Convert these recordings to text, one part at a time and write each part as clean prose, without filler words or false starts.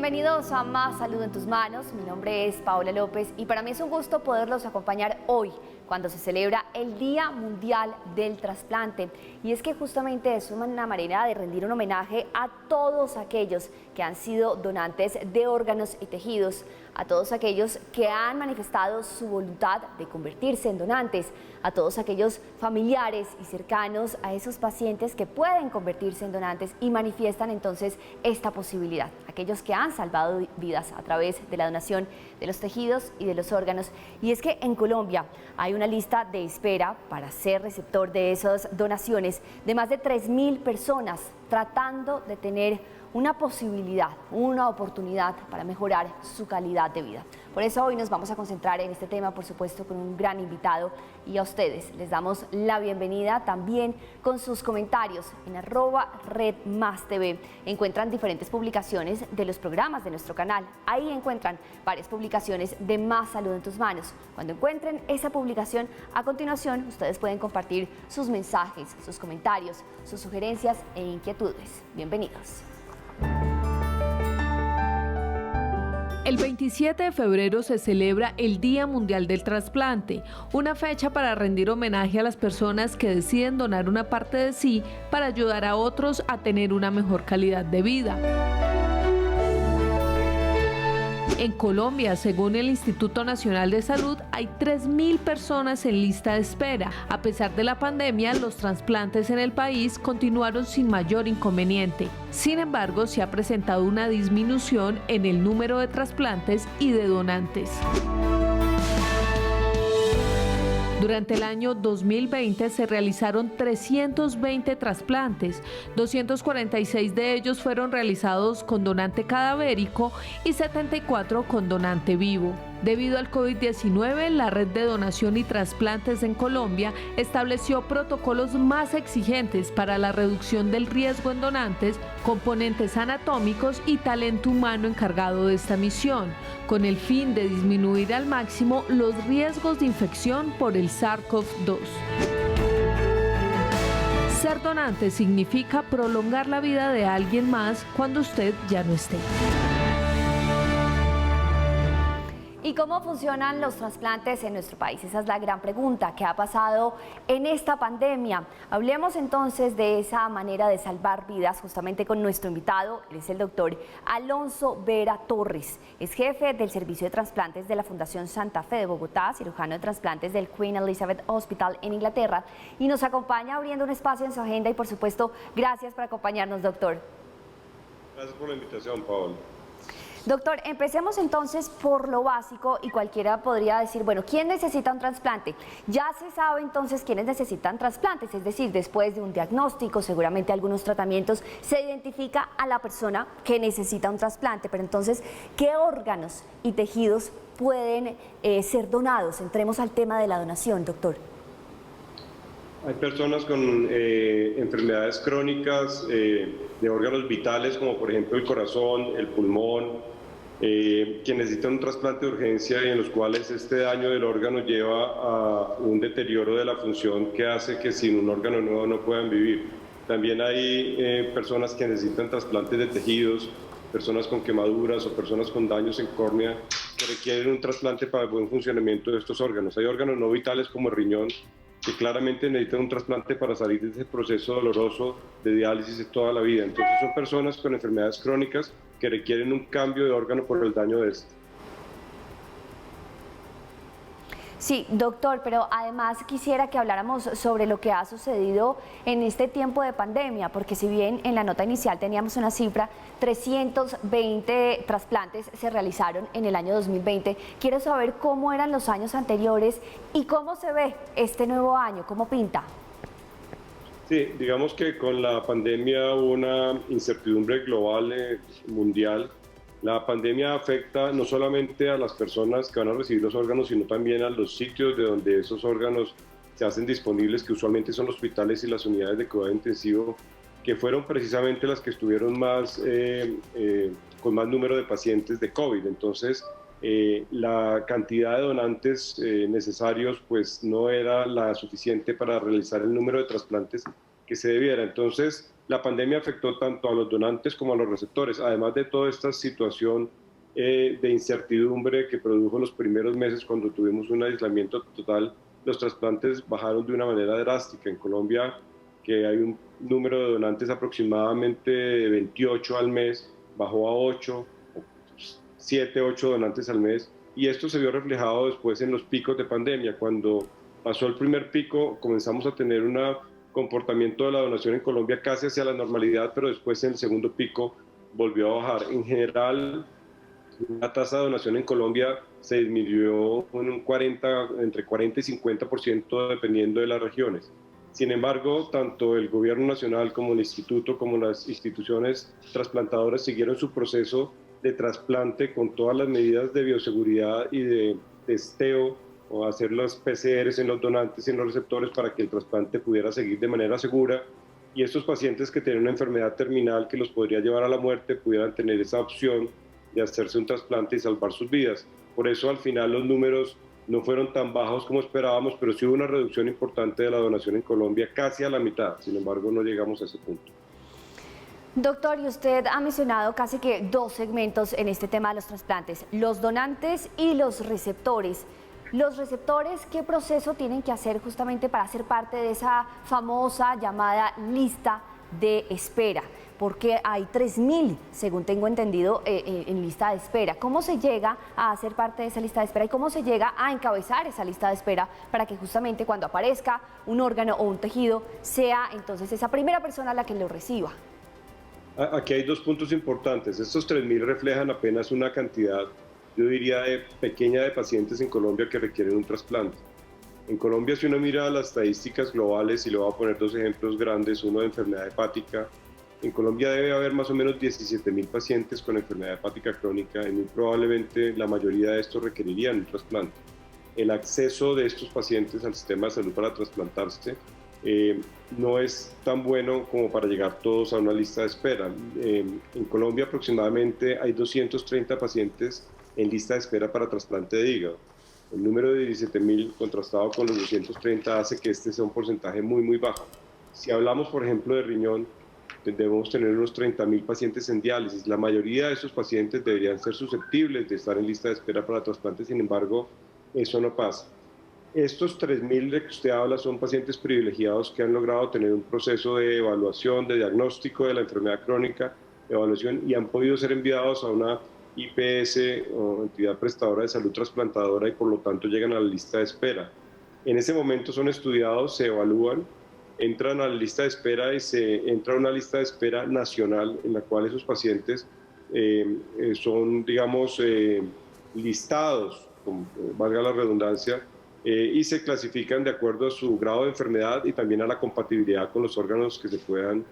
Bienvenidos a Más Salud en tus Manos. Mi nombre es Paola López y para mí es un gusto poderlos acompañar hoy cuando se celebra el Día Mundial del Trasplante. Y es que justamente es una manera de rendir un homenaje a todos aquellos que han sido donantes de órganos y tejidos, a todos aquellos que han manifestado su voluntad de convertirse en donantes, a todos aquellos familiares y cercanos a esos pacientes que pueden convertirse en donantes y manifiestan entonces esta posibilidad, aquellos que han salvado vidas a través de la donación de los tejidos y de los órganos. Y es que en Colombia hay una lista de espera para ser receptor de esas donaciones de más de 3.000 personas tratando de tener una posibilidad, una oportunidad para mejorar su calidad de vida. Por eso hoy nos vamos a concentrar en este tema, por supuesto, con un gran invitado, y a ustedes les damos la bienvenida también con sus comentarios en @RedMásTV. Encuentran diferentes publicaciones de los programas de nuestro canal. Ahí encuentran varias publicaciones de Más Salud en tus Manos. Cuando encuentren esa publicación, a continuación ustedes pueden compartir sus mensajes, sus comentarios, sus sugerencias e inquietudes. Bienvenidos. El 27 de febrero se celebra el Día Mundial del Trasplante, una fecha para rendir homenaje a las personas que deciden donar una parte de sí para ayudar a otros a tener una mejor calidad de vida. En Colombia, según el Instituto Nacional de Salud, hay 3.000 personas en lista de espera. A pesar de la pandemia, los trasplantes en el país continuaron sin mayor inconveniente. Sin embargo, se ha presentado una disminución en el número de trasplantes y de donantes. Durante el año 2020 se realizaron 320 trasplantes, 246 de ellos fueron realizados con donante cadavérico y 74 con donante vivo. Debido al COVID-19, la Red de Donación y Trasplantes en Colombia estableció protocolos más exigentes para la reducción del riesgo en donantes, componentes anatómicos y talento humano encargado de esta misión, con el fin de disminuir al máximo los riesgos de infección por el SARS-CoV-2. Ser donante significa prolongar la vida de alguien más cuando usted ya no esté. ¿Y cómo funcionan los trasplantes en nuestro país? Esa es la gran pregunta. ¿Qué ha pasado en esta pandemia? Hablemos entonces de esa manera de salvar vidas justamente con nuestro invitado. Él es el doctor Alonso Vera Torres. Es jefe del Servicio de Trasplantes de la Fundación Santa Fe de Bogotá, cirujano de trasplantes del Queen Elizabeth Hospital en Inglaterra, y nos acompaña abriendo un espacio en su agenda y, por supuesto, gracias por acompañarnos, doctor. Gracias por la invitación, Paola. Doctor, empecemos entonces por lo básico y cualquiera podría decir, bueno, ¿quién necesita un trasplante? Ya se sabe entonces quiénes necesitan trasplantes, es decir, después de un diagnóstico, seguramente algunos tratamientos, se identifica a la persona que necesita un trasplante, pero entonces, ¿qué órganos y tejidos pueden ser donados? Entremos al tema de la donación, doctor. Hay personas con enfermedades crónicas de órganos vitales, como por ejemplo el corazón, el pulmón, que necesitan un trasplante de urgencia y en los cuales este daño del órgano lleva a un deterioro de la función que hace que sin un órgano nuevo no puedan vivir. También hay personas que necesitan trasplantes de tejidos, personas con quemaduras o personas con daños en córnea que requieren un trasplante para el buen funcionamiento de estos órganos. Hay órganos no vitales como el riñón, que claramente necesitan un trasplante para salir de ese proceso doloroso de diálisis de toda la vida. Entonces son personas con enfermedades crónicas que requieren un cambio de órgano por el daño de este. Sí, doctor, pero además quisiera que habláramos sobre lo que ha sucedido en este tiempo de pandemia, porque si bien en la nota inicial teníamos una cifra, 320 trasplantes se realizaron en el año 2020, quiero saber cómo eran los años anteriores y cómo se ve este nuevo año, cómo pinta. Sí, digamos que con la pandemia hubo una incertidumbre global, mundial. La pandemia afecta no solamente a las personas que van a recibir los órganos, sino también a los sitios de donde esos órganos se hacen disponibles, que usualmente son los hospitales y las unidades de cuidado intensivo, que fueron precisamente las que estuvieron más, con más número de pacientes de COVID. Entonces, la cantidad de donantes necesarios pues no era la suficiente para realizar el número de trasplantes que que se debiera. Entonces, la pandemia afectó tanto a los donantes como a los receptores, además de toda esta situación de incertidumbre que produjo los primeros meses cuando tuvimos un aislamiento total. Los trasplantes bajaron de una manera drástica. En Colombia, que hay un número de donantes aproximadamente de 28 al mes, bajó a 8, 7, 8 donantes al mes, y esto se vio reflejado después en los picos de pandemia. Cuando pasó el primer pico, comenzamos a tener un comportamiento de la donación en Colombia casi hacia la normalidad, pero después en el segundo pico volvió a bajar. En general, la tasa de donación en Colombia se disminuyó en un entre 40 y 50% dependiendo de las regiones. Sin embargo, tanto el gobierno nacional como el instituto, como las instituciones trasplantadoras siguieron su proceso de trasplante con todas las medidas de bioseguridad y de testeo, o hacer las PCRs en los donantes y en los receptores para que el trasplante pudiera seguir de manera segura, y estos pacientes que tienen una enfermedad terminal que los podría llevar a la muerte pudieran tener esa opción de hacerse un trasplante y salvar sus vidas. Por eso al final los números no fueron tan bajos como esperábamos, pero sí hubo una reducción importante de la donación en Colombia, casi a la mitad. Sin embargo, no llegamos a ese punto. Doctor, y usted ha mencionado casi que dos segmentos en este tema de los trasplantes, los donantes y los receptores. Los receptores, ¿qué proceso tienen que hacer justamente para ser parte de esa famosa llamada lista de espera? Porque hay 3.000, según tengo entendido, en lista de espera. ¿Cómo se llega a ser parte de esa lista de espera y cómo se llega a encabezar esa lista de espera para que justamente cuando aparezca un órgano o un tejido sea entonces esa primera persona la que lo reciba? Aquí hay dos puntos importantes. Estos 3.000 reflejan apenas una cantidad, yo diría, pequeña de pacientes en Colombia que requieren un trasplante. En Colombia, si uno mira las estadísticas globales, y le voy a poner dos ejemplos grandes, uno de enfermedad hepática, en Colombia debe haber más o menos 17.000 pacientes con enfermedad hepática crónica, y muy probablemente la mayoría de estos requerirían un trasplante. El acceso de estos pacientes al sistema de salud para trasplantarse no es tan bueno como para llegar todos a una lista de espera. En Colombia aproximadamente hay 230 pacientes en lista de espera para trasplante de hígado. El número de 17.000 contrastado con los 230 hace que este sea un porcentaje muy, muy bajo. Si hablamos, por ejemplo, de riñón, debemos tener unos 30.000 pacientes en diálisis. La mayoría de esos pacientes deberían ser susceptibles de estar en lista de espera para trasplante, sin embargo, eso no pasa. Estos 3.000 de que usted habla son pacientes privilegiados que han logrado tener un proceso de evaluación, de diagnóstico de la enfermedad crónica, evaluación, y han podido ser enviados a una IPS o entidad prestadora de salud trasplantadora, y por lo tanto llegan a la lista de espera. En ese momento son estudiados, se evalúan, entran a la lista de espera y se entra a una lista de espera nacional en la cual esos pacientes son, digamos, listados, valga la redundancia, y se clasifican de acuerdo a su grado de enfermedad y también a la compatibilidad con los órganos que puedan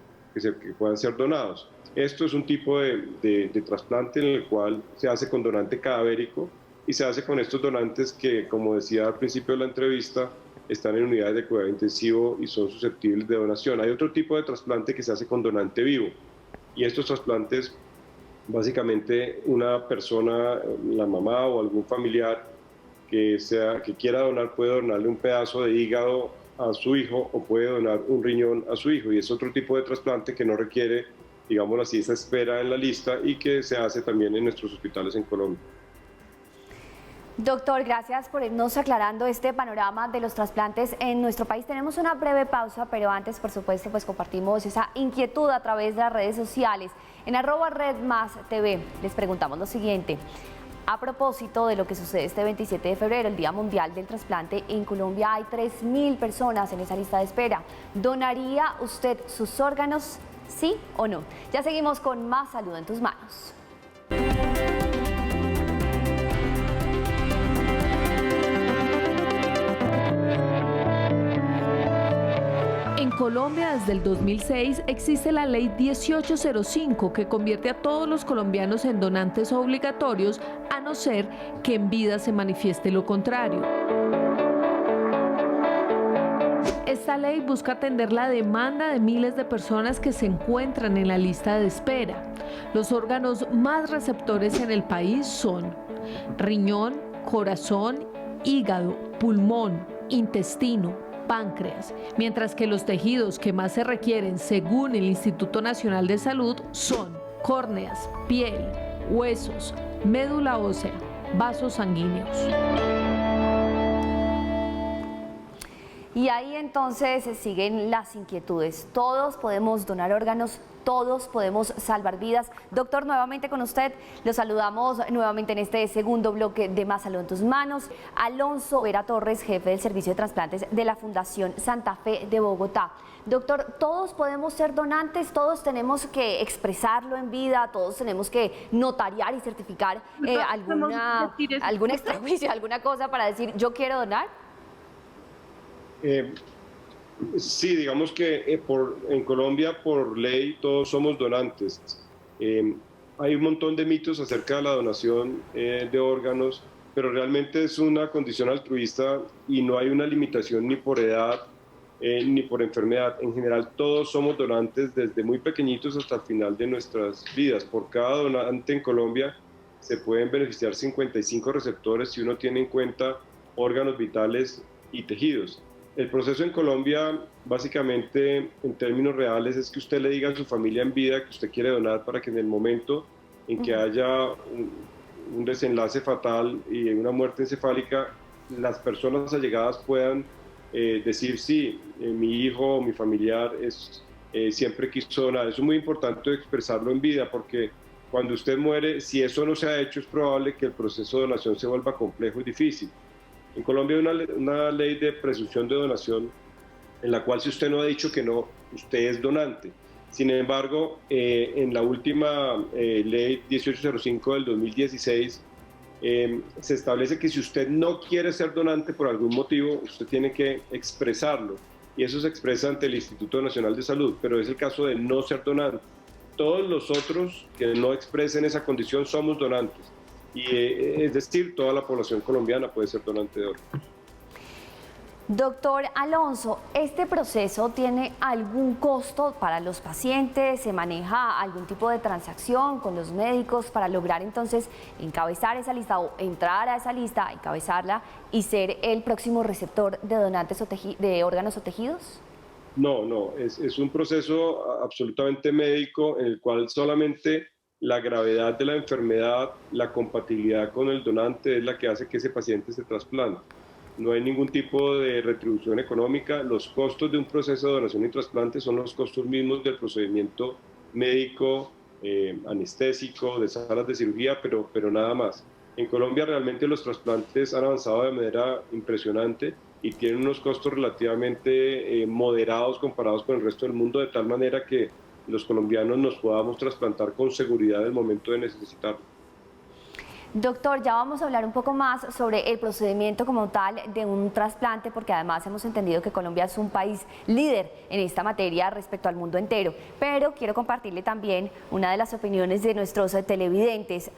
ser donados. Esto es un tipo de trasplante en el cual se hace con donante cadavérico y se hace con estos donantes que, como decía al principio de la entrevista, están en unidades de cuidado intensivo y son susceptibles de donación. Hay otro tipo de trasplante que se hace con donante vivo, y estos trasplantes, básicamente una persona, la mamá o algún familiar que quiera donar, puede donarle un pedazo de hígado a su hijo o puede donar un riñón a su hijo, y es otro tipo de trasplante que no requiere, digámoslo así, esa espera en la lista y que se hace también en nuestros hospitales en Colombia. Doctor, gracias por irnos aclarando este panorama de los trasplantes en nuestro país. Tenemos una breve pausa, pero antes, por supuesto, pues compartimos esa inquietud a través de las redes sociales. En @RedMásTV les preguntamos lo siguiente. A propósito de lo que sucede este 27 de febrero, el Día Mundial del Trasplante, en Colombia hay 3.000 personas en esa lista de espera. ¿Donaría usted sus órganos, sí o no? Ya seguimos con más Salud en tus manos. En Colombia, desde el 2006, existe la Ley 1805 que convierte a todos los colombianos en donantes obligatorios, a no ser que en vida se manifieste lo contrario. Esta ley busca atender la demanda de miles de personas que se encuentran en la lista de espera. Los órganos más receptores en el país son riñón, corazón, hígado, pulmón, intestino, páncreas, mientras que los tejidos que más se requieren, según el Instituto Nacional de Salud, son córneas, piel, huesos, médula ósea, vasos sanguíneos. Y ahí entonces siguen las inquietudes. Todos podemos donar órganos, todos podemos salvar vidas. Doctor, nuevamente con usted, lo saludamos nuevamente en este segundo bloque de Más Salud en tus Manos. Alonso Vera Torres, jefe del Servicio de Trasplantes de la Fundación Santa Fe de Bogotá. Doctor, todos podemos ser donantes, todos tenemos que expresarlo en vida, todos tenemos que notariar y certificar algún extrajuicio, alguna cosa para decir yo quiero donar. Sí, digamos que en Colombia por ley todos somos donantes. Hay un montón de mitos acerca de la donación de órganos, pero realmente es una condición altruista y no hay una limitación ni por edad ni por enfermedad. En general todos somos donantes desde muy pequeñitos hasta el final de nuestras vidas. Por cada donante en Colombia se pueden beneficiar 55 receptores si uno tiene en cuenta órganos vitales y tejidos. El proceso en Colombia, básicamente, en términos reales, es que usted le diga a su familia en vida que usted quiere donar para que en el momento en que haya un desenlace fatal y una muerte encefálica, las personas allegadas puedan decir, sí, mi hijo o mi familiar siempre quiso donar. Eso es muy importante expresarlo en vida, porque cuando usted muere, si eso no se ha hecho, es probable que el proceso de donación se vuelva complejo y difícil. En Colombia hay una ley de presunción de donación en la cual si usted no ha dicho que no, usted es donante. Sin embargo, en la última ley 1805 del 2016 se establece que si usted no quiere ser donante por algún motivo, usted tiene que expresarlo. Y eso se expresa ante el Instituto Nacional de Salud, pero es el caso de no ser donante. Todos los otros que no expresen esa condición somos donantes. Y es decir, toda la población colombiana puede ser donante de órganos. Doctor Alonso, ¿este proceso tiene algún costo para los pacientes? ¿Se maneja algún tipo de transacción con los médicos para lograr entonces encabezar esa lista o entrar a esa lista, encabezarla y ser el próximo receptor de donantes de órganos o tejidos? No, es un proceso absolutamente médico en el cual solamente la gravedad de la enfermedad, la compatibilidad con el donante es la que hace que ese paciente se trasplante. No hay ningún tipo de retribución económica. Los costos de un proceso de donación y trasplante son los costos mismos del procedimiento médico, anestésico, de salas de cirugía, pero nada más. En Colombia realmente los trasplantes han avanzado de manera impresionante y tienen unos costos relativamente moderados comparados con el resto del mundo, de tal manera que los colombianos nos podamos trasplantar con seguridad en el momento de necesitarlo. Doctor, ya vamos a hablar un poco más sobre el procedimiento como tal de un trasplante, porque además hemos entendido que Colombia es un país líder en esta materia respecto al mundo entero. Pero quiero compartirle también una de las opiniones de nuestros televidentes.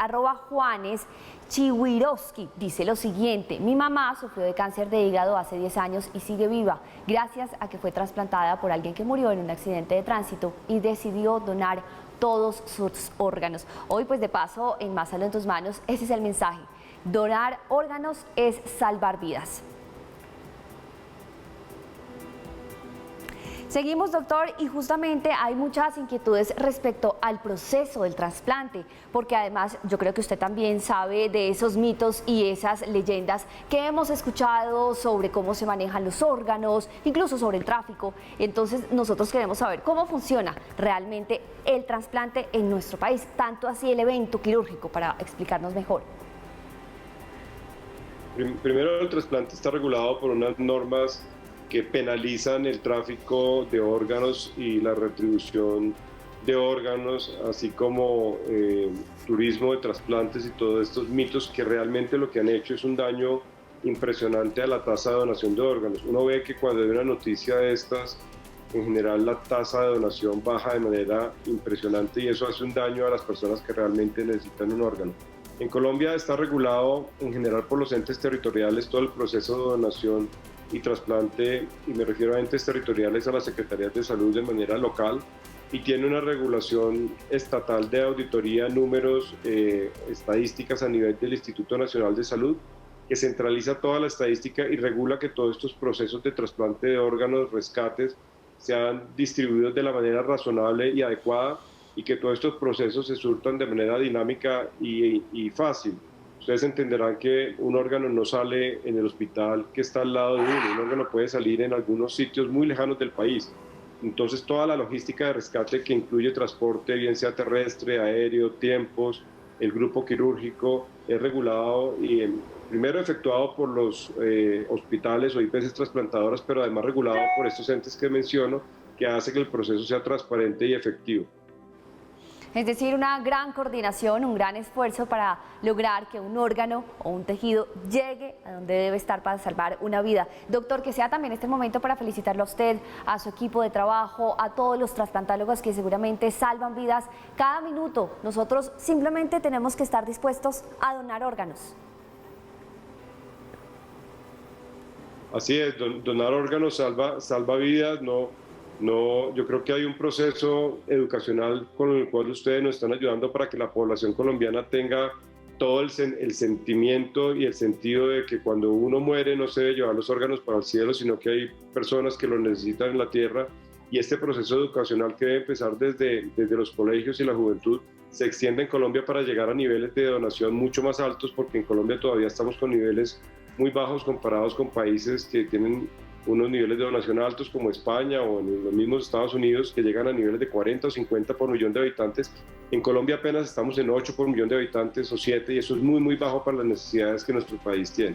@Juanes Chiwirovsky dice lo siguiente: mi mamá sufrió de cáncer de hígado hace 10 años y sigue viva, gracias a que fue trasplantada por alguien que murió en un accidente de tránsito y decidió donar todos sus órganos. Hoy, pues de paso, en Más Salud en tus Manos, ese es el mensaje. Donar órganos es salvar vidas. Seguimos, doctor, y justamente hay muchas inquietudes respecto al proceso del trasplante, porque además yo creo que usted también sabe de esos mitos y esas leyendas que hemos escuchado sobre cómo se manejan los órganos, incluso sobre el tráfico. Entonces nosotros queremos saber cómo funciona realmente el trasplante en nuestro país, tanto así el evento quirúrgico, para explicarnos mejor. Primero, el trasplante está regulado por unas normas que penalizan el tráfico de órganos y la retribución de órganos, así como turismo de trasplantes y todos estos mitos que realmente lo que han hecho es un daño impresionante a la tasa de donación de órganos. Uno ve que cuando hay una noticia de estas, en general la tasa de donación baja de manera impresionante y eso hace un daño a las personas que realmente necesitan un órgano. En Colombia está regulado en general por los entes territoriales todo el proceso de donación y trasplante, y me refiero a entes territoriales, a las secretarías de salud de manera local, y tiene una regulación estatal de auditoría, números, estadísticas a nivel del Instituto Nacional de Salud, que centraliza toda la estadística y regula que todos estos procesos de trasplante de órganos, rescates, sean distribuidos de la manera razonable y adecuada, y que todos estos procesos se surtan de manera dinámica y fácil. Ustedes entenderán que un órgano no sale en el hospital que está al lado de uno, un órgano puede salir en algunos sitios muy lejanos del país. Entonces toda la logística de rescate que incluye transporte, bien sea terrestre, aéreo, tiempos, el grupo quirúrgico, es regulado y primero efectuado por los hospitales o IPS trasplantadoras, pero además regulado por estos entes que menciono, que hace que el proceso sea transparente y efectivo. Es decir, una gran coordinación, un gran esfuerzo para lograr que un órgano o un tejido llegue a donde debe estar para salvar una vida. Doctor, que sea también este momento para felicitarlo a usted, a su equipo de trabajo, a todos los trasplantólogos que seguramente salvan vidas cada minuto. Nosotros simplemente tenemos que estar dispuestos a donar órganos. Así es, donar órganos salva vidas. No, yo creo que hay un proceso educacional con el cual ustedes nos están ayudando para que la población colombiana tenga todo el sentimiento y el sentido de que cuando uno muere no se debe llevar los órganos para el cielo, sino que hay personas que los necesitan en la tierra, y este proceso educacional que debe empezar desde los colegios y la juventud se extiende en Colombia para llegar a niveles de donación mucho más altos, porque en Colombia todavía estamos con niveles muy bajos comparados con países que tienen unos niveles de donación altos como España o en los mismos Estados Unidos, que llegan a niveles de 40 o 50 por millón de habitantes. En Colombia apenas estamos en 8 por millón de habitantes o 7, y eso es muy, muy bajo para las necesidades que nuestro país tiene.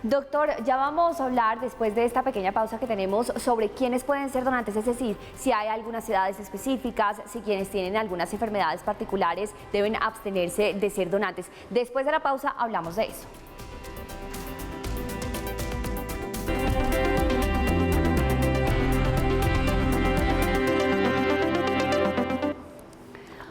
Doctor, ya vamos a hablar después de esta pequeña pausa que tenemos sobre quiénes pueden ser donantes, es decir, si hay algunas edades específicas, si quienes tienen algunas enfermedades particulares deben abstenerse de ser donantes. Después de la pausa hablamos de eso.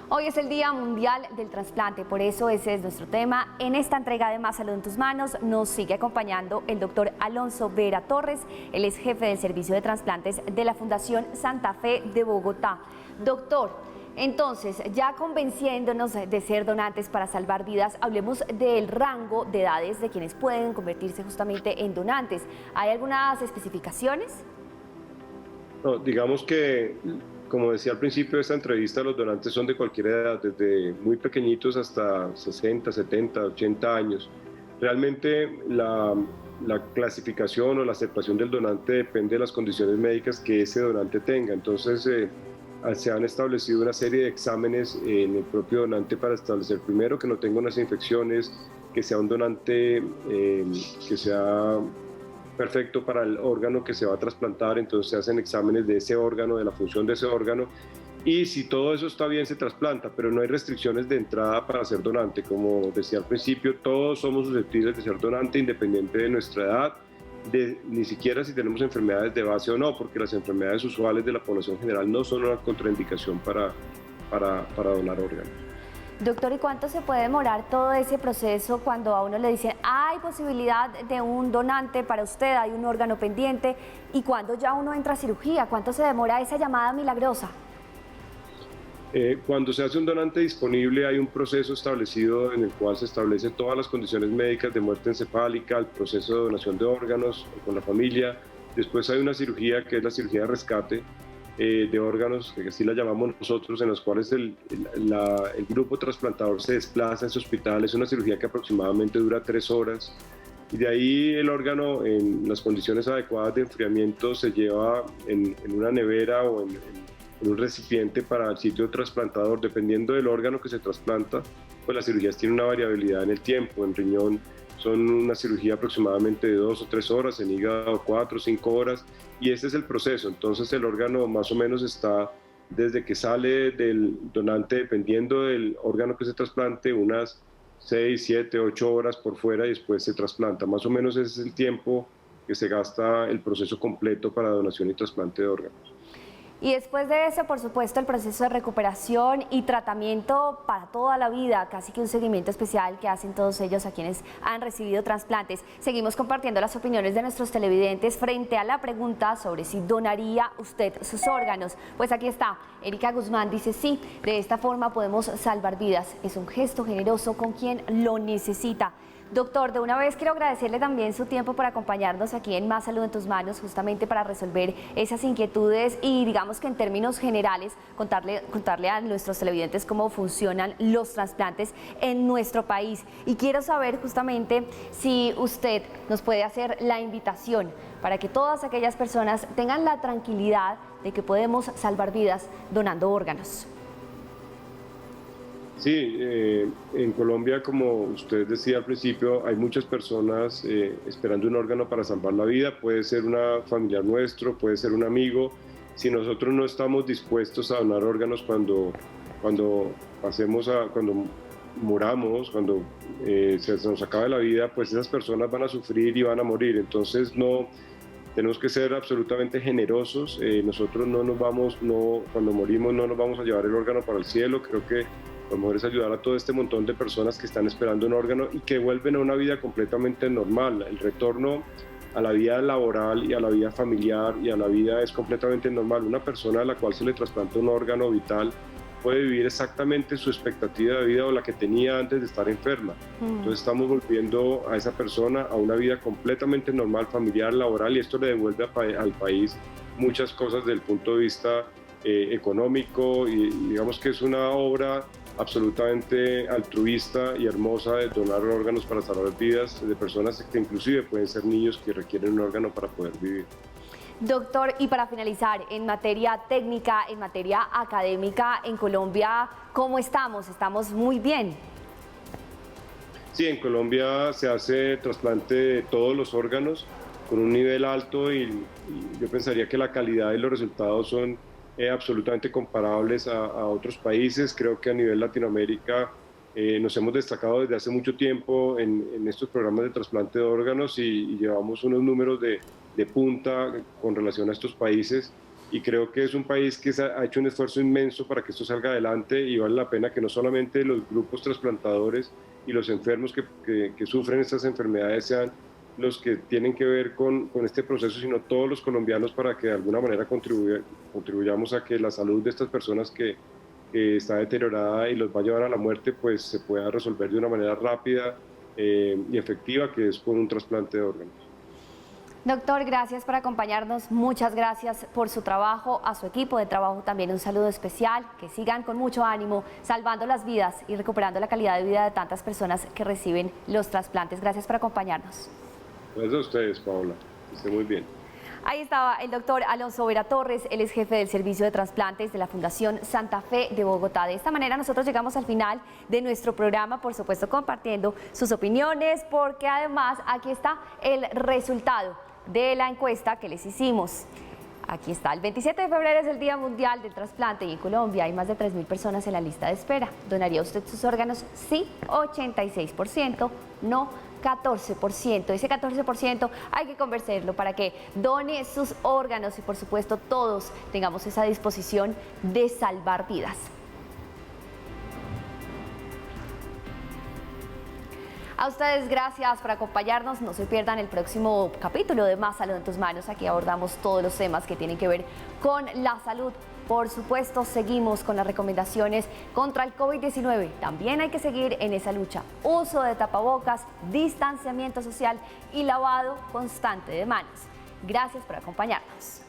Hoy es el Día Mundial del Trasplante, por eso ese es nuestro tema. En esta entrega de Más Salud en tus Manos nos sigue acompañando el doctor Alonso Vera Torres. Él es jefe del Servicio de Trasplantes de la Fundación Santa Fe de Bogotá. Doctor, entonces, ya convenciéndonos de ser donantes para salvar vidas, hablemos del rango de edades de quienes pueden convertirse justamente en donantes. ¿Hay algunas especificaciones? No, digamos que, como decía al principio de esta entrevista, los donantes son de cualquier edad, desde muy pequeñitos hasta 60, 70, 80 años. Realmente la clasificación o la aceptación del donante depende de las condiciones médicas que ese donante tenga. Entonces, se han establecido una serie de exámenes en el propio donante para establecer, primero, que no tenga unas infecciones, que sea un donante que sea perfecto para el órgano que se va a trasplantar. Entonces se hacen exámenes de ese órgano, de la función de ese órgano, y si todo eso está bien se trasplanta, pero no hay restricciones de entrada para ser donante. Como decía al principio, todos somos susceptibles de ser donante independiente de nuestra edad, ni siquiera si tenemos enfermedades de base o no, porque las enfermedades usuales de la población general no son una contraindicación para donar órganos. Doctor, ¿y cuánto se puede demorar todo ese proceso cuando a uno le dicen hay posibilidad de un donante para usted, hay un órgano pendiente, y cuando ya uno entra a cirugía? ¿Cuánto se demora esa llamada milagrosa? Cuando se hace un donante disponible hay un proceso establecido en el cual se establecen todas las condiciones médicas de muerte encefálica, el proceso de donación de órganos con la familia. Después hay una cirugía que es la cirugía de rescate de órganos, que así la llamamos nosotros, en los cuales el grupo trasplantador se desplaza en ese hospital. Es una cirugía que aproximadamente dura 3 horas, y de ahí el órgano, en las condiciones adecuadas de enfriamiento, se lleva en una nevera o en un recipiente para el sitio trasplantador. Dependiendo del órgano que se trasplanta, pues las cirugías tienen una variabilidad en el tiempo. En riñón son una cirugía aproximadamente de 2 o 3 horas, en hígado 4 o 5 horas, y este es el proceso. Entonces el órgano más o menos está desde que sale del donante, dependiendo del órgano que se trasplante, unas 6, 7, 8 horas por fuera, y después se trasplanta. Más o menos ese es el tiempo que se gasta el proceso completo para donación y trasplante de órganos. Y después de eso, por supuesto, el proceso de recuperación y tratamiento para toda la vida, casi que un seguimiento especial que hacen todos ellos a quienes han recibido trasplantes. Seguimos compartiendo las opiniones de nuestros televidentes frente a la pregunta sobre si donaría usted sus órganos. Pues aquí está, Erika Guzmán dice sí, de esta forma podemos salvar vidas. Es un gesto generoso con quien lo necesita. Doctor, de una vez quiero agradecerle también su tiempo por acompañarnos aquí en Más Salud en tus Manos, justamente para resolver esas inquietudes y digamos que en términos generales contarle a nuestros televidentes cómo funcionan los trasplantes en nuestro país. Y quiero saber justamente si usted nos puede hacer la invitación para que todas aquellas personas tengan la tranquilidad de que podemos salvar vidas donando órganos. Sí, en Colombia, como usted decía al principio, hay muchas personas esperando un órgano para salvar la vida. Puede ser una familiar nuestro, puede ser un amigo. Si nosotros no estamos dispuestos a donar órganos cuando muramos, cuando se nos acabe la vida, pues esas personas van a sufrir y van a morir. Entonces tenemos que ser absolutamente generosos. Nosotros cuando morimos no nos vamos a llevar el órgano para el cielo. Creo que lo mejor es ayudar a todo este montón de personas que están esperando un órgano y que vuelven a una vida completamente normal. El retorno a la vida laboral y a la vida familiar y a la vida es completamente normal. Una persona a la cual se le trasplanta un órgano vital puede vivir exactamente su expectativa de vida o la que tenía antes de estar enferma. Entonces estamos volviendo a esa persona a una vida completamente normal, familiar, laboral, y esto le devuelve al país muchas cosas desde el punto de vista económico, y digamos que es una obra absolutamente altruista y hermosa de donar órganos para salvar vidas de personas que inclusive pueden ser niños que requieren un órgano para poder vivir. Doctor, y para finalizar, en materia técnica, en materia académica, en Colombia, ¿cómo estamos? ¿Estamos muy bien? Sí, en Colombia se hace trasplante de todos los órganos con un nivel alto y yo pensaría que la calidad y los resultados son absolutamente comparables a otros países. Creo que a nivel Latinoamérica nos hemos destacado desde hace mucho tiempo en estos programas de trasplante de órganos y llevamos unos números de punta con relación a estos países, y creo que es un país que ha hecho un esfuerzo inmenso para que esto salga adelante, y vale la pena que no solamente los grupos trasplantadores y los enfermos que sufren estas enfermedades sean los que tienen que ver con este proceso, sino todos los colombianos, para que de alguna manera contribuyamos a que la salud de estas personas que está deteriorada y los va a llevar a la muerte, pues se pueda resolver de una manera rápida y efectiva, que es con un trasplante de órganos. Doctor, gracias por acompañarnos, muchas gracias por su trabajo, a su equipo de trabajo también un saludo especial, que sigan con mucho ánimo, salvando las vidas y recuperando la calidad de vida de tantas personas que reciben los trasplantes. Gracias por acompañarnos. Gracias a ustedes, Paola, que esté muy bien. Ahí estaba el doctor Alonso Vera Torres, él es jefe del servicio de trasplantes de la Fundación Santa Fe de Bogotá. De esta manera nosotros llegamos al final de nuestro programa, por supuesto compartiendo sus opiniones, porque además aquí está el resultado de la encuesta que les hicimos. Aquí está, el 27 de febrero es el Día Mundial del Trasplante y en Colombia hay más de 3.000 personas en la lista de espera. ¿Donaría usted sus órganos? Sí, 86%, no 14%. Ese 14% hay que convencerlo para que done sus órganos y por supuesto todos tengamos esa disposición de salvar vidas. A ustedes gracias por acompañarnos, no se pierdan el próximo capítulo de Más Salud en tus Manos. Aquí abordamos todos los temas que tienen que ver con la salud. Por supuesto, seguimos con las recomendaciones contra el COVID-19. También hay que seguir en esa lucha. Uso de tapabocas, distanciamiento social y lavado constante de manos. Gracias por acompañarnos.